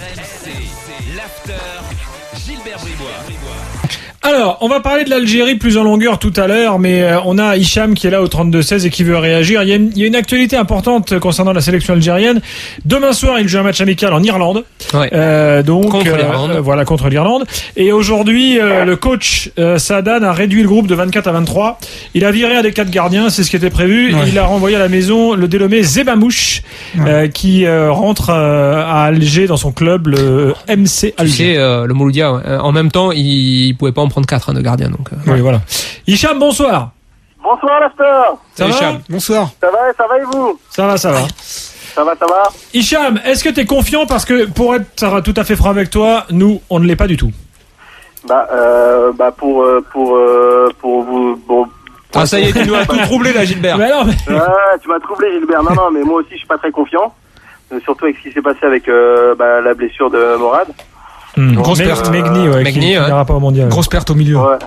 RMC, l'after, Gilbert Bribois. Alors, on va parler de l'Algérie plus en longueur tout à l'heure, mais on a Hicham qui est là au 32-16 et qui veut réagir. Il y a une actualité importante concernant la sélection algérienne. Demain soir, il joue un match amical en Irlande. Ouais. Donc contre l'Irlande. Voilà, contre l'Irlande. Et aujourd'hui, le coach Saadan a réduit le groupe de 24 à 23. Il a viré un des 4 gardiens, c'est ce qui était prévu. Ouais. Il a renvoyé à la maison le dénommé Zebamouche, qui rentre à Alger dans son club, le MC Alger. Tu sais, le Mouloudia, en même temps, il pouvait pas en prendre 4 de gardiens. Donc, oui, voilà. Hicham, bonsoir. Bonsoir l'after. Ça va Hicham? Bonsoir. Ça va et vous? Ça va. Ça va. Hicham, est-ce que tu es confiant? Parce que pour être tout à fait franc avec toi, nous, on ne l'est pas du tout. Pour vous, bon. Ah, ça y est, tu nous as tout troublé là, Gilbert. Mais non, mais... tu m'as troublé, Gilbert. Non, mais moi aussi, je suis pas très confiant. Surtout avec ce qui s'est passé avec la blessure de Morad. Grosse perte, Megni, qui n'ira pas au mondial. Grosse perte au milieu. Ouais,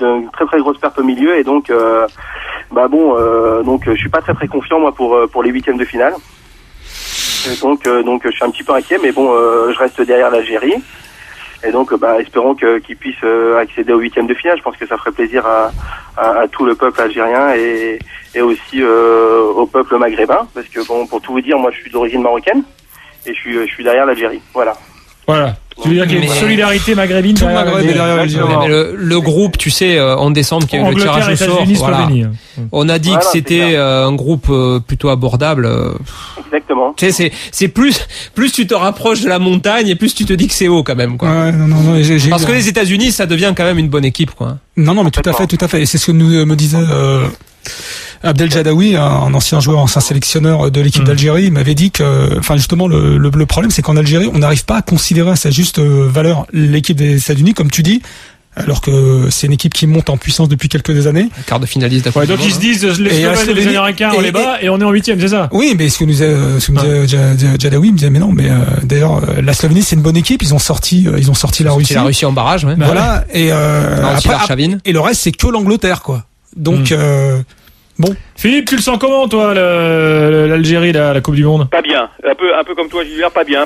une très très grosse perte au milieu et donc je suis pas très confiant moi pour les huitièmes de finale. Et donc je suis un petit peu inquiet, mais bon, je reste derrière l'Algérie et donc espérons qu'ils puissent accéder aux huitièmes de finale. Je pense que ça ferait plaisir à tout le peuple algérien et aussi au peuple maghrébin, parce que bon, pour tout vous dire, moi je suis d'origine marocaine et je suis derrière l'Algérie. Voilà. Tu veux dire qu'il y a une solidarité maghrébine tout le Maghreb est derrière l'Algérie. Le groupe, tu sais, en décembre, qui a eu le tirage au sort, on a dit que c'était un groupe plutôt abordable. Exactement. Tu sais, c'est plus tu te rapproches de la montagne et plus tu te dis que c'est haut quand même, quoi. Ouais, non, parce que les États-Unis, ça devient quand même une bonne équipe, quoi. Non, mais tout à fait. Et c'est ce que me disait Abdel Jadaoui, un ancien joueur, ancien sélectionneur de l'équipe d'Algérie, il m'avait dit que, justement, le problème, c'est qu'en Algérie, on n'arrive pas à considérer à sa juste valeur l'équipe des États-Unis, comme tu dis, alors que c'est une équipe qui monte en puissance depuis quelques années. Quart de finaliste. Donc ils se disent, les Slovènes et les Américains, on les bat et on est en huitième, c'est ça? Oui, mais ce que nous disait Jadaoui, il me disait, mais non, mais d'ailleurs, la Slovénie, c'est une bonne équipe, ils ont sorti la Russie. La Russie en barrage, ouais. Voilà, et et le reste, c'est que l'Angleterre, quoi. Donc, bon. Philippe, tu le sens comment, toi, l'Algérie, la Coupe du Monde? Pas bien. Un peu comme toi, Gilbert, pas bien.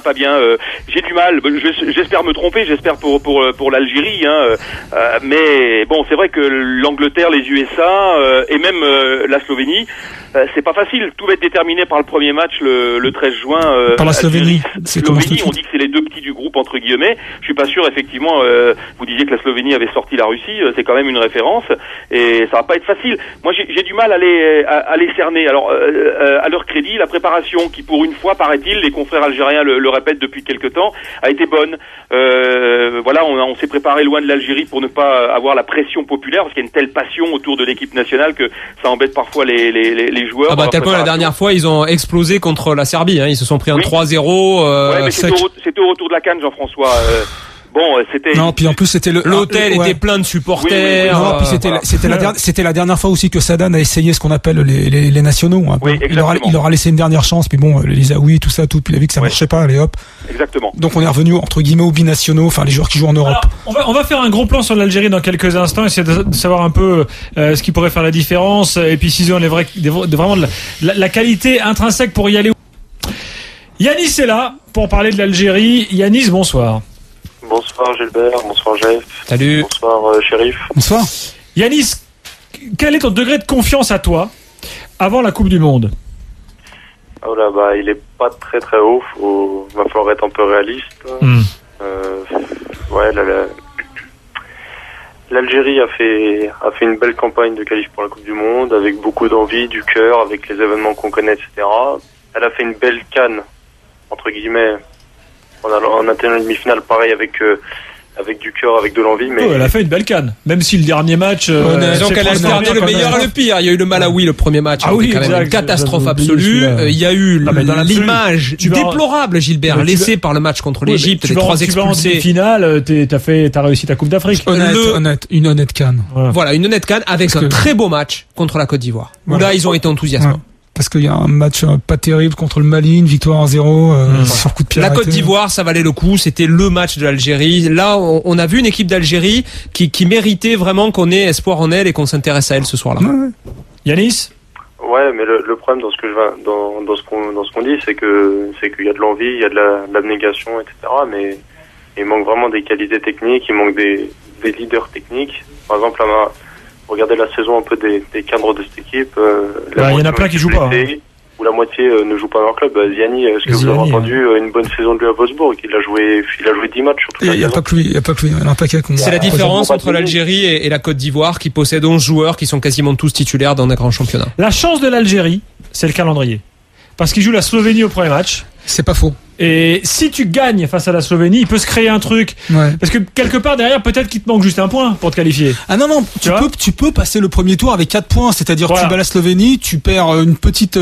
J'ai du mal. J'espère me tromper. J'espère pour l'Algérie, mais bon, c'est vrai que l'Angleterre, les USA et même la Slovénie, c'est pas facile. Tout va être déterminé par le premier match le 13 juin. Par la Slovénie. On dit que c'est les deux petits du groupe entre guillemets. Je suis pas sûr. Effectivement, vous disiez que la Slovénie avait sorti la Russie. C'est quand même une référence et ça va pas être facile. Moi, j'ai du mal à les cerner. Alors, à leur crédit, la préparation qui, pour une fois, paraît-il, les confrères algériens le répètent depuis quelque temps, a été bonne. On s'est préparé loin de l'Algérie pour ne pas avoir la pression populaire, parce qu'il y a une telle passion autour de l'équipe nationale que ça embête parfois les joueurs. Ah tel point la dernière fois, ils ont explosé contre la Serbie. Ils se sont pris un 3-0. Mais c'était au retour de la CAN, Jean-François. C'était. Non, puis en plus c'était l'hôtel était plein de supporters. Non, puis c'était la dernière fois aussi que Saadan a essayé ce qu'on appelle les nationaux. Oui, il leur a laissé une dernière chance, puis bon, les Aoui, tout ça, puis il a vu que ça marchait pas, allez hop. Exactement. Donc on est revenu entre guillemets aux binationaux, les joueurs qui jouent en Europe. Alors, on va faire un gros plan sur l'Algérie dans quelques instants, essayer de savoir un peu ce qui pourrait faire la différence, et puis s'ils ont vraiment la qualité intrinsèque pour y aller. Yanis est là pour parler de l'Algérie. Yanis, bonsoir. Bonsoir Gilbert, bonsoir Jeff. Salut. Bonsoir Chérif. Bonsoir. Yanis, quel est ton degré de confiance à toi avant la Coupe du Monde? Il est pas très très haut, va falloir être un peu réaliste. L'Algérie a fait une belle campagne de qualif pour la Coupe du Monde, avec beaucoup d'envie, du cœur, avec les événements qu'on connaît, etc. Elle a fait une belle CAN, entre guillemets. On a atteint une demi-finale pareil avec du cœur, avec de l'envie. Mais elle a fait une belle CAN, même si le dernier match. Disons qu'elle a alterné le meilleur et le pire. Il y a eu le Malawi le premier match, quand même une catastrophe absolue. Il y a eu l'image déplorable, Gilbert, laissée par le match contre l'Égypte, les 3 expulsés. Tu vas en demi-finale, t'as réussi ta Coupe d'Afrique. Une honnête CAN. Voilà, une honnête CAN avec un très beau match contre la Côte d'Ivoire. Où là, ils ont été enthousiasmants. Parce qu'il y a un match pas terrible contre le Mali, une victoire 1-0 sur coup de pied La arrêté. Côte d'Ivoire, ça valait le coup. C'était le match de l'Algérie. Là, on a vu une équipe d'Algérie qui méritait vraiment qu'on ait espoir en elle et qu'on s'intéresse à elle ce soir-là. Yanis? Ouais, mais le problème dans ce qu'on dit, c'est qu'il y a de l'envie, il y a de l'abnégation, etc. Mais il manque vraiment des qualités techniques, il manque des leaders techniques. Par exemple, regardez la saison un peu des cadres de cette équipe. Il y en a plein qui jouent pas. Où la moitié ne joue pas dans leur club. Ziani, est-ce que vous avez entendu une bonne saison de lui à Wolfsburg? Il a joué 10 matchs sur toute la saison. Il n'y a pas que lui, il y en a un paquet. C'est la différence entre l'Algérie et la Côte d'Ivoire qui possède 11 joueurs qui sont quasiment tous titulaires dans des grands championnats. La chance de l'Algérie, c'est le calendrier. Parce qu'il joue la Slovénie au premier match. C'est pas faux. Et si tu gagnes face à la Slovénie, il peut se créer un truc. Ouais. Parce que quelque part derrière, peut-être qu'il te manque juste un point pour te qualifier. Ah non, tu peux passer le premier tour avec 4 points. C'est-à-dire tu bats la Slovénie, tu perds une petite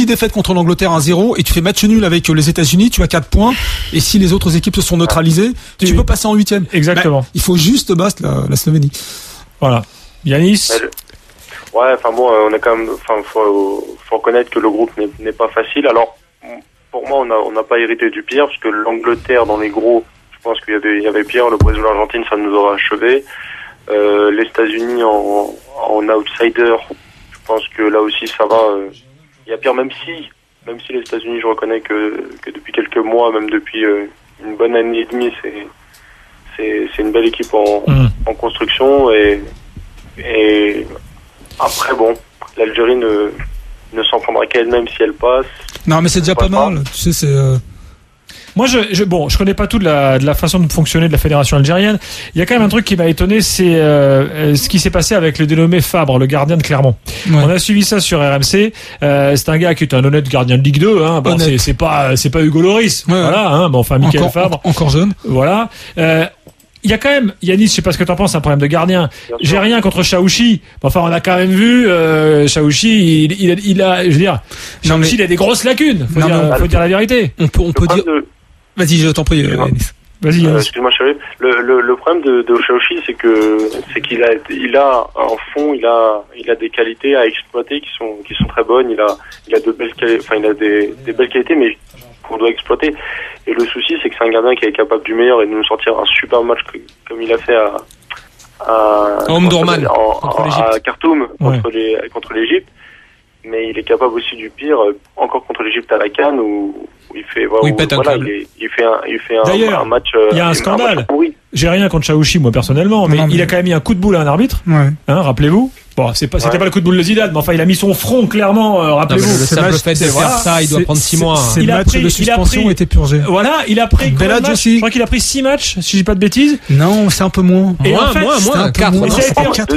défaite contre l'Angleterre 1-0 et tu fais match nul avec les États-Unis, tu as 4 points. Et si les autres équipes se sont neutralisées, tu peux passer en 8e. Exactement. Il faut juste battre la Slovénie. Voilà. Yanis? Ouais, enfin bon, on a quand même, faut reconnaître que le groupe n'est pas facile. Alors, pour moi, on n'a pas hérité du pire, parce que l'Angleterre dans les gros, je pense qu'il y avait pire. Le Brésil, l'Argentine, ça nous aura achevé. Les États-Unis en outsider, je pense que là aussi ça va. Il y a pire, même si les États-Unis, je reconnais que depuis quelques mois, même depuis une bonne année et demie, c'est une belle équipe en construction et après bon, l'Algérie ne s'en prendra qu'à elle-même si elle passe. Non, mais c'est déjà pas mal. Tu sais, c'est. Moi, je connais pas tout de la façon de fonctionner de la fédération algérienne. Il y a quand même un truc qui m'a étonné, c'est ce qui s'est passé avec le dénommé Fabre, le gardien de Clermont. Ouais. On a suivi ça sur RMC. C'est un gars qui est un honnête gardien de Ligue 2. Hein. Bon, c'est pas Hugo Lloris. Ouais, voilà. Hein. Bon, enfin, Michael Fabre. Encore jeune. Voilà. Il y a quand même, Yanis, je sais pas ce que t'en penses, un problème de gardien. J'ai rien contre Chaouchi. Enfin, on a quand même vu, Chaouchi, il a, je veux dire, Chaouchi, il a des grosses lacunes. Faut dire la vérité. On peut dire. Vas-y, je t'en prie, Yanis. Vas-y, Yanis. Excuse-moi, chérie. Le problème de Chaouchi, c'est qu'il a un fond, il a des qualités à exploiter qui sont très bonnes. Il a de belles qualités, enfin, il a des belles qualités, mais qu'on doit exploiter. Et le souci, c'est que c'est un gardien qui est capable du meilleur et de nous sortir un super match comme il a fait à Khartoum contre l'Égypte. Mais il est capable aussi du pire, encore contre l'Égypte à la CAN où il fait il fait un match. Il y a un scandale. J'ai rien contre Chaouchi moi personnellement, mais il a quand même mis un coup de boule à un arbitre. Ouais. Hein, rappelez-vous. Bon, c'était pas le coup de boule de Zidane, mais enfin il a mis son front clairement. Rappelez-vous. Le simple fait de faire ça, il doit prendre 6 mois. Ces matchs de suspension ont été purgés. Voilà, il a pris. Je crois qu'il a pris 6 matchs, si je dis pas de bêtises. Non, c'est un peu moins. Moins. 4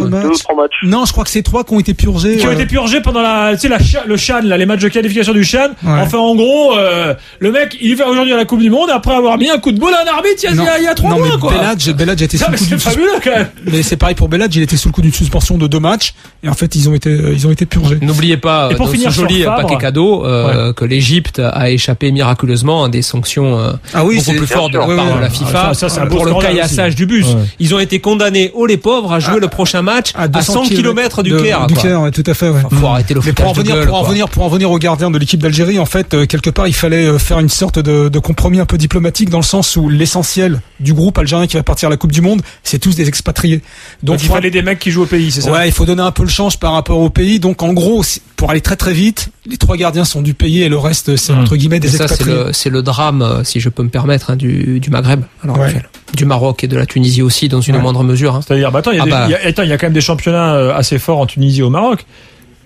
matchs. Non, je crois que c'est 3 qui ont été purgés. Qui ont été purgés pendant le CHAN, les matchs de qualification du CHAN. Enfin, en gros, le mec, il va aujourd'hui à la Coupe du Monde après avoir mis un coup de boule à un arbitre il y a 3 mois, quoi. Beladj était sous le coup d'une suspension. Mais c'est pareil pour Beladj, il était sous le coup d'une suspension de 2 matchs et en fait ils ont été purgés. N'oubliez pas dans ce joli paquet cadeau que l'Égypte a échappé miraculeusement à des sanctions beaucoup plus fortes de la part de la FIFA pour le caillassage du bus. Ils ont été condamnés les pauvres à jouer le prochain match à 100 km du Caire. Du Caire, tout à fait. Faut arrêter le foutage de gueule. Pour en venir au gardien de l'équipe d'Algérie, en fait, quelque part, il fallait faire une sorte de compromis un peu diplomatique dans le sens où l'essentiel du groupe algérien qui va partir à la Coupe du Monde, c'est tous des expatriés. Donc il fallait des mecs qui jouent au pays, c'est ça? Ouais, il faut donner un peu le change par rapport au pays. Donc en gros, pour aller très très vite, les 3 gardiens sont du pays et le reste c'est entre guillemets des expatriés. C'est le drame, si je peux me permettre, du Maghreb à l'heure actuelle. Du Maroc et de la Tunisie aussi dans une moindre mesure. C'est-à-dire, il y a quand même des championnats assez forts en Tunisie et au Maroc.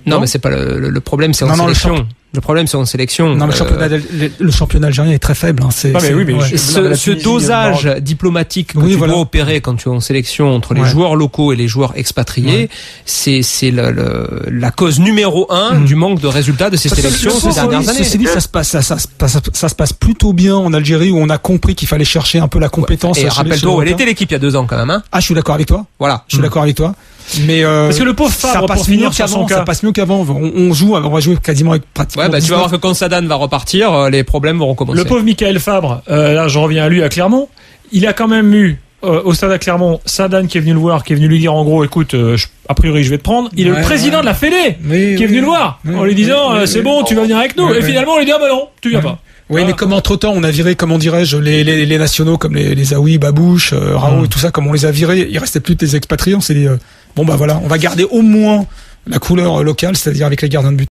Non, mais c'est pas le problème, c'est en sélection. Le problème, c'est en sélection. Non, le championnat algérien est très faible. Hein. Ce dosage diplomatique que tu dois opérer quand tu es en sélection entre les joueurs locaux et les joueurs expatriés, c'est la cause numéro 1 du manque de résultats de ces sélections ces dernières années. Ceci dit, ça se passe plutôt bien en Algérie où on a compris qu'il fallait chercher un peu la compétence. Et rappelle-toi où elle était l'équipe il y a 2 ans quand même. Hein. Ah, je suis d'accord avec toi. Voilà. Je suis d'accord avec toi. Mais parce que le pauvre Fabre, ça passe mieux qu'avant. On va jouer quasiment avec pratiquement. Ouais, tu vas voir que quand Sadan va repartir, les problèmes vont recommencer. Le pauvre Michael Fabre, là je reviens à lui à Clermont, il a quand même eu au stade à Clermont Sadan qui est venu le voir, qui est venu lui dire en gros écoute, a priori je vais te prendre. Il est le président de la Fédé qui est venu le voir en lui disant c'est bon, tu vas venir avec nous. Et finalement on lui dit ah bah non, tu viens pas. Oui, mais comme entre-temps, on a viré, comment dirais-je, les nationaux comme les Aoui, Babouche, Rao et tout ça, comme on les a virés, il restait plus que des expatriés, on s'est dit, bon bah voilà, on va garder au moins la couleur locale, c'est-à-dire avec les gardiens de but.